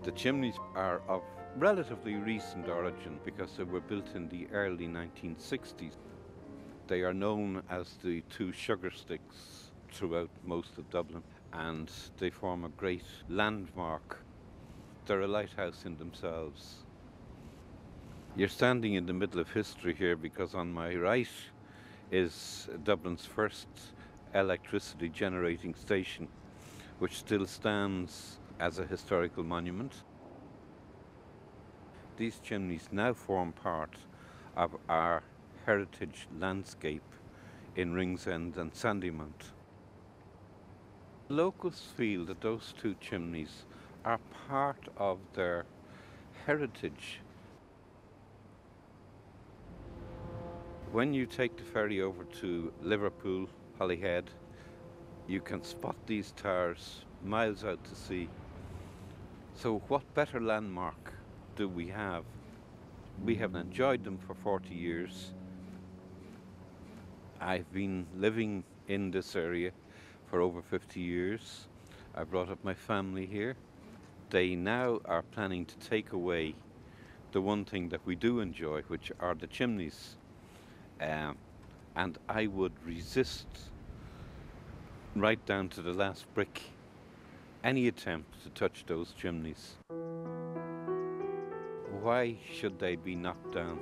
The chimneys are of relatively recent origin because they were built in the early 1960s. They are known as the two sugar sticks throughout most of Dublin, and they form a great landmark. They're a lighthouse in themselves. You're standing in the middle of history here because on my right is Dublin's first electricity generating station, which still stands as a historical monument. These chimneys now form part of our heritage landscape in Ringsend and Sandymount. Locals feel that those two chimneys are part of their heritage. When you take the ferry over to Liverpool, Holyhead, you can spot these towers miles out to sea. So what better landmark do we have? We have enjoyed them for 40 years. I've been living in this area for over 50 years. I brought up my family here. They now are planning to take away the one thing that we do enjoy, which are the chimneys. And I would resist, right down to the last brick, any attempt to touch those chimneys. Why should they be knocked down?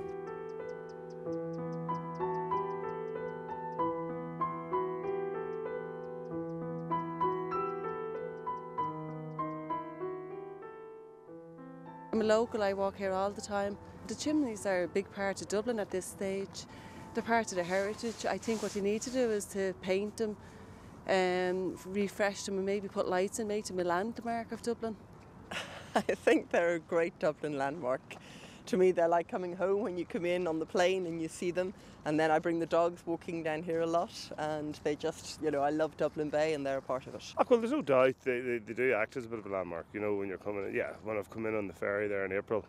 I'm a local, I walk here all the time. The chimneys are a big part of Dublin at this stage. They're part of the heritage. I think what you need to do is to paint them, refresh them and maybe put lights in, make them a landmark of Dublin. I think they're a great Dublin landmark. To me, they're like coming home when you come in on the plane and you see them. And then I bring the dogs walking down here a lot, and they just, I love Dublin Bay and they're a part of it. Oh, well, there's no doubt they do act as a bit of a landmark, when you're coming in. Yeah, when I've come in on the ferry there in April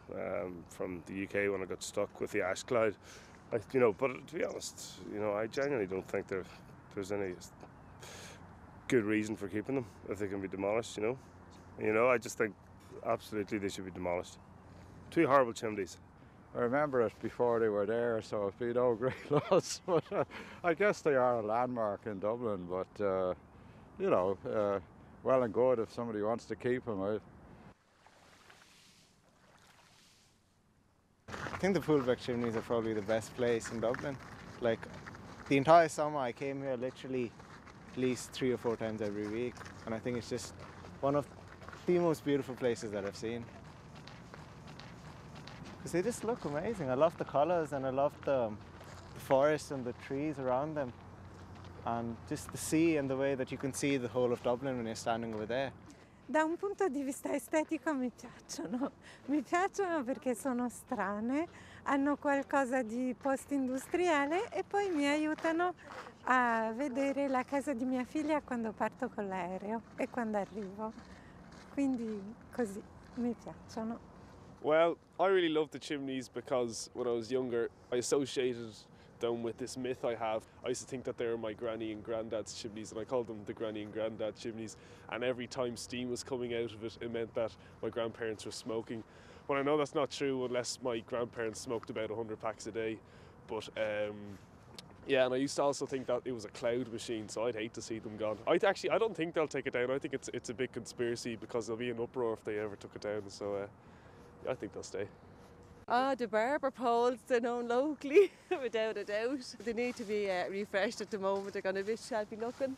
from the UK when I got stuck with the ash cloud, but to be honest, I genuinely don't think there's any good reason for keeping them if they can be demolished, I just think absolutely they should be demolished. Two horrible chimneys. I remember it before they were there, so it'd be no great loss. But I guess they are a landmark in Dublin. But well and good if somebody wants to keep them. I think the Poolbeck chimneys are probably the best place in Dublin. Like the entire summer, I came here literally at least 3 or 4 times every week, and I think it's just one of the most beautiful places that I've seen. Because they just look amazing. I love the colours and I love the forest and the trees around them, and just the sea and the way that you can see the whole of Dublin when you're standing over there. Da un punto di vista estetico mi piacciono perché sono strane, hanno qualcosa di post-industriale e poi mi aiutano a vedere la casa di mia figlia quando parto con l'aereo e quando arrivo, quindi così mi piacciono. Well, I really love the chimneys because when I was younger I associated them with this myth I have. I used to think that they were my granny and granddad's chimneys, and I called them the granny and granddad chimneys, and every time steam was coming out of it, it meant that my grandparents were smoking. Well, I know that's not true unless my grandparents smoked about 100 packs a day, but yeah, and I used to also think that it was a cloud machine, so I'd hate to see them gone. I don't think they'll take it down. I think it's a big conspiracy because there'll be an uproar if they ever took it down, so I think they'll stay. The barber poles, they're known locally, without a doubt. They need to be refreshed at the moment. They're going a bit shabby looking.